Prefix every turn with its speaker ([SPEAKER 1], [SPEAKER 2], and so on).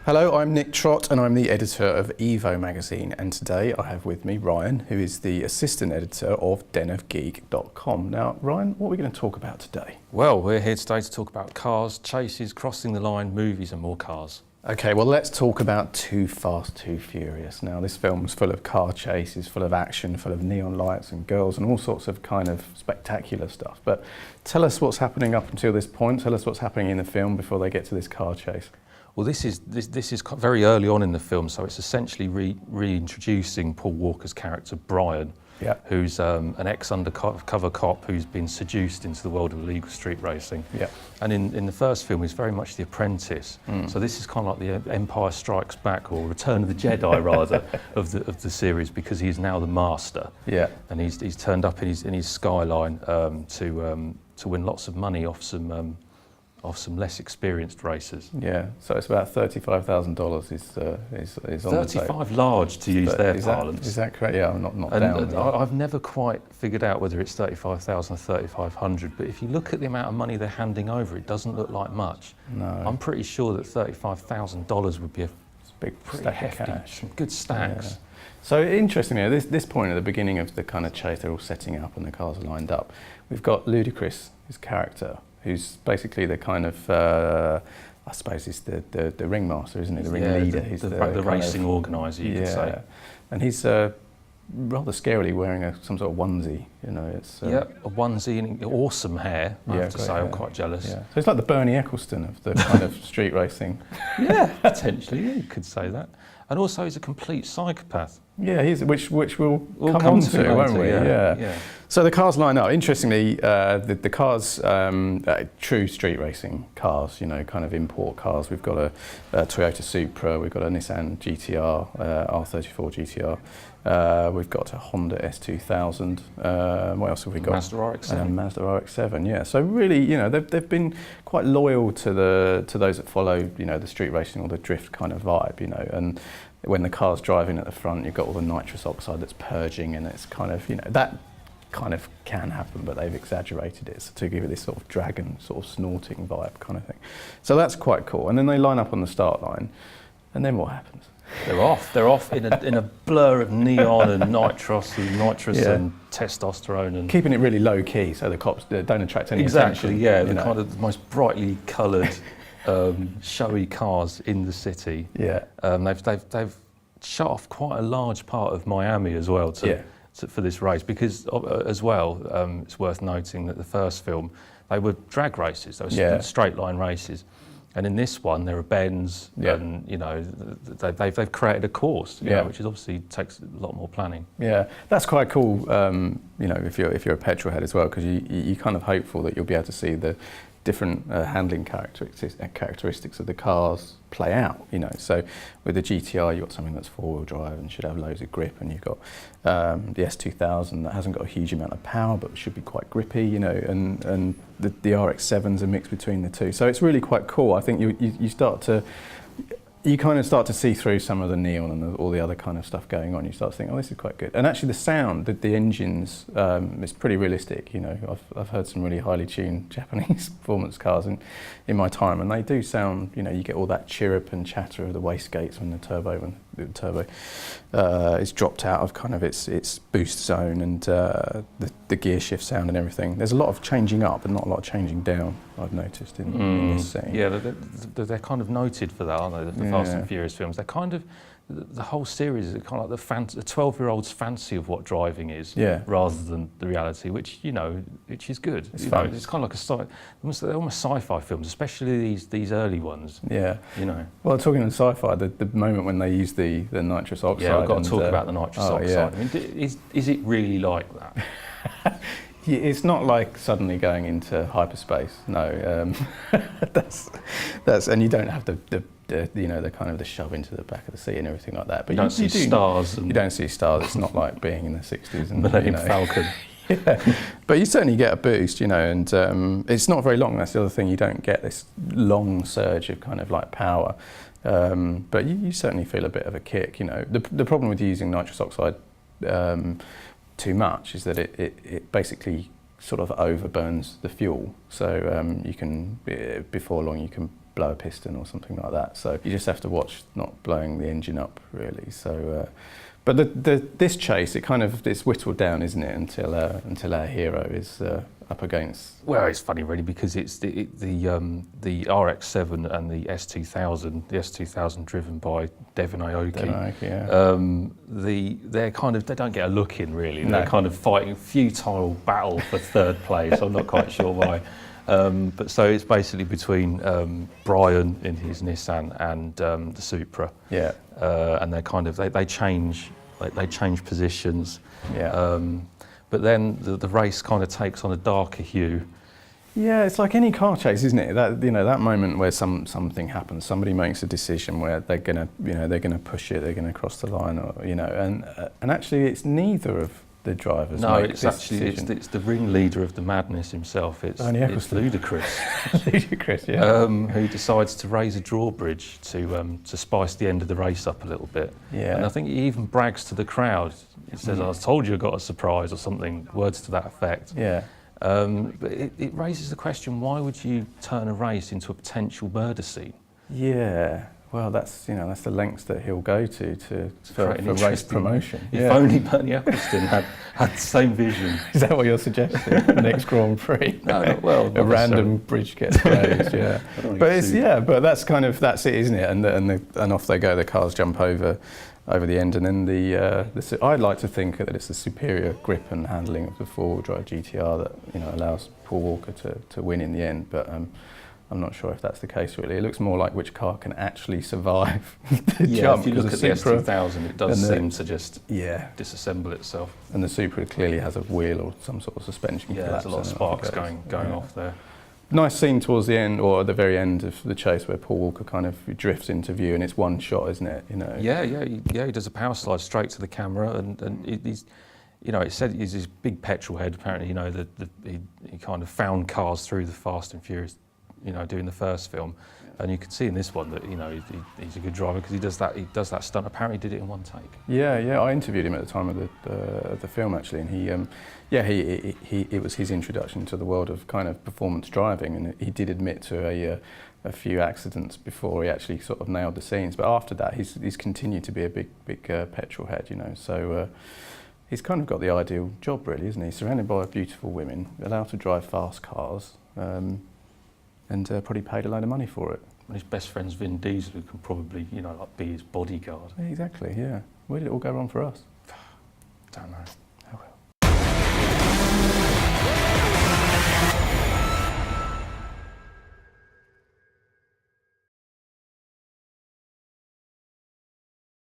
[SPEAKER 1] Hello, I'm Nick Trott and I'm the editor of Evo magazine, and today I have with me Ryan, who is the assistant editor of denofgeek.com. Now Ryan, what are we going to talk about today?
[SPEAKER 2] Well, we're here today to talk about cars, chases, crossing the line, movies and more cars.
[SPEAKER 1] Okay, well let's talk about 2Fast2Furious. Now this film's full of car chases, full of action, full of neon lights and girls and all sorts of kind of spectacular stuff. But tell us what's happening up until this point, tell us what's happening in the film before they get to this car chase.
[SPEAKER 2] Well, this is very early on in the film, so it's essentially reintroducing Paul Walker's character Brian, who's an ex-undercover cop who's been seduced into the world of illegal street racing. And in the first film, he's very much the apprentice. So this is kind of like the Empire Strikes Back, or Return of the Jedi rather, of the series, because he's now the master. And he's turned up in his skyline to win lots of money off some less experienced racers.
[SPEAKER 1] So it's about $35,000 is on the table.
[SPEAKER 2] 35 large, to use their parlance.
[SPEAKER 1] Is that correct? Yeah, I'm not down.
[SPEAKER 2] I've never quite figured out whether it's 35,000 or 3,500, but if you look at the amount of money they're handing over, it doesn't look like much.
[SPEAKER 1] No.
[SPEAKER 2] I'm pretty sure that $35,000 would be a
[SPEAKER 1] big
[SPEAKER 2] pretty
[SPEAKER 1] stack
[SPEAKER 2] hefty,
[SPEAKER 1] of cash.
[SPEAKER 2] some good stacks.
[SPEAKER 1] So interestingly, at this point at the beginning of the kind of chase, they're all setting up and the cars are lined up. We've got Ludacris, his character, who's basically the kind of, I suppose he's the ringmaster, isn't he? The ringleader. He's
[SPEAKER 2] the racing organiser, you could say.
[SPEAKER 1] And he's rather scarily wearing some sort of onesie, you know. It's
[SPEAKER 2] a onesie and awesome hair, I have to say. I'm quite jealous.
[SPEAKER 1] So it's like the Bernie Ecclestone of the kind of street racing.
[SPEAKER 2] Potentially, you could say that. And also he's a complete psychopath.
[SPEAKER 1] Which we'll come on to, won't we? So the cars line up. Interestingly, the cars, true street racing cars, you know, kind of import cars. We've got a Toyota Supra, we've got a Nissan GTR, R34 GTR, we've got a Honda S2000. What else have we got?
[SPEAKER 2] Mazda RX-7.
[SPEAKER 1] Mazda RX-7, So really, you know, they've been quite loyal to those that follow, you know, the street racing or the drift kind of vibe, you know. And when the car's driving at the front, you've got all the nitrous oxide that's purging, and it's kind of, you know, that kind of can happen, but they've exaggerated it to give it this sort of dragon, sort of snorting vibe kind of thing. So that's quite cool. And then they line up on the start line, and then what happens?
[SPEAKER 2] They're off in a blur of neon and nitrous and testosterone, and
[SPEAKER 1] keeping it really low key so the cops don't attract any
[SPEAKER 2] attention.
[SPEAKER 1] Exactly,
[SPEAKER 2] the kind of the most brightly coloured, showy cars in the city. They've shut off quite a large part of Miami as well for this race, because as well, it's worth noting that the first film, they were drag races, they were straight line races. And in this one, there are bends, and you know they've created a course, which is obviously takes a lot more planning. That's
[SPEAKER 1] quite cool. You know, if you're a petrol head as well, because you're kind of hopeful that you'll be able to see the different handling characteristics of the cars play out, you know. So with the GTR, you've got something that's four-wheel drive and should have loads of grip, and you've got the S2000 that hasn't got a huge amount of power but should be quite grippy, you know, and the RX-7's a mix between the two. So it's really quite cool. I think you kind of start to see through some of the neon and all the other kind of stuff going on. You start to think, oh, this is quite good. And actually the sound, the engines, is pretty realistic. You know, I've heard some really highly tuned Japanese performance cars in my time, and they do sound, you know, you get all that chirrup and chatter of the wastegates when the turbo is dropped out of kind of its boost zone, and the gear shift sound and everything. There's a lot of changing up and not a lot of changing down, I've noticed in this scene.
[SPEAKER 2] They're kind of noted for that, aren't they? The Fast and Furious films. They're kind of, the whole series is kind of like the 12-year-old's fancy of what driving is, rather than the reality, which, you know, which is good. It's fun. It's kind of like they're almost sci-fi films, especially these early ones. You know. Well,
[SPEAKER 1] talking of sci-fi, the moment when they use the nitrous oxide.
[SPEAKER 2] I've got to talk about the nitrous oxide. I mean, is it really like that?
[SPEAKER 1] It's not like suddenly going into hyperspace. No, that's and you don't have the you know, the kind of the shove into the back of the seat and everything like that.
[SPEAKER 2] But you don't see stars.
[SPEAKER 1] You don't see stars. It's not like being in the 60s and
[SPEAKER 2] Millennium Falcon.
[SPEAKER 1] But you certainly get a boost, you know, and it's not very long. That's the other thing. You don't get this long surge of kind of like power, but you certainly feel a bit of a kick. You know, the problem with using nitrous oxide too much is that it basically sort of overburns the fuel. So you can, before long, you can blow a piston or something like that. So you just have to watch not blowing the engine up, really. So, but this chase, it's whittled down, isn't it, until our hero is up against.
[SPEAKER 2] Well, it's funny really because it's the RX-7 and the S2000. The S2000 driven by Devon Aoki. They don't get a look in really.
[SPEAKER 1] No.
[SPEAKER 2] They're kind of fighting futile battle for third place. I'm not quite sure why. But so it's basically between Brian in his Nissan and the Supra.
[SPEAKER 1] Yeah.
[SPEAKER 2] And they change positions.
[SPEAKER 1] Yeah.
[SPEAKER 2] But then the race kind of takes on a darker hue.
[SPEAKER 1] Yeah, it's like any car chase, isn't it? That moment where something happens, somebody makes a decision where they're gonna push it, they're gonna cross the line, or and actually it's neither of the drivers.
[SPEAKER 2] No,
[SPEAKER 1] make
[SPEAKER 2] it's
[SPEAKER 1] this
[SPEAKER 2] actually
[SPEAKER 1] decision.
[SPEAKER 2] it's the ringleader of the madness himself. It's Ludacris.
[SPEAKER 1] Ludacris, yeah.
[SPEAKER 2] Who decides to raise a drawbridge to spice the end of the race up a little bit.
[SPEAKER 1] Yeah.
[SPEAKER 2] And I think he even brags to the crowd. He says, "I told you I got a surprise," or something, words to that effect.
[SPEAKER 1] Yeah.
[SPEAKER 2] But it raises the question: why would you turn a race into a potential murder scene?
[SPEAKER 1] Yeah. Well, that's the lengths that he'll go for race promotion.
[SPEAKER 2] If only Bernie Ecclestone had the same vision.
[SPEAKER 1] Is that what you're suggesting? Next Grand Prix?
[SPEAKER 2] No, well,
[SPEAKER 1] a random bridge gets raised. Yeah, but that's it, isn't it? And off they go. The cars jump over the end, and then I'd like to think that it's the superior grip and handling of the four-wheel drive GTR that allows Paul Walker to win in the end, but. I'm not sure if that's the case really. It looks more like which car can actually survive the jump.
[SPEAKER 2] If you look at the S2000, it does seem to just disassemble itself. And
[SPEAKER 1] the Supra clearly has a wheel or some sort of suspension.
[SPEAKER 2] Yeah, there's a lot of sparks going off there.
[SPEAKER 1] Nice scene towards the end, or at the very end of the chase, where Paul Walker kind of drifts into view, and it's one shot, isn't it?
[SPEAKER 2] Yeah. He does a power slide straight to the camera, and he's. It said he's this big petrol head. Apparently, he kind of found cars through the Fast and Furious. Doing the first film, and you can see in this one that he's a good driver because he does that stunt. Apparently, he did it in one take.
[SPEAKER 1] Yeah. I interviewed him at the time of the film actually, and it was his introduction to the world of kind of performance driving, and he did admit to a few accidents before he actually sort of nailed the scenes. But after that, he's continued to be a big petrol head. So. He's kind of got the ideal job, really, isn't he? Surrounded by beautiful women, allowed to drive fast cars. And probably paid a load of money for it.
[SPEAKER 2] And his best friend's Vin Diesel, who can probably, be his bodyguard.
[SPEAKER 1] Exactly, yeah. Where did it all go wrong for us?
[SPEAKER 2] Don't know.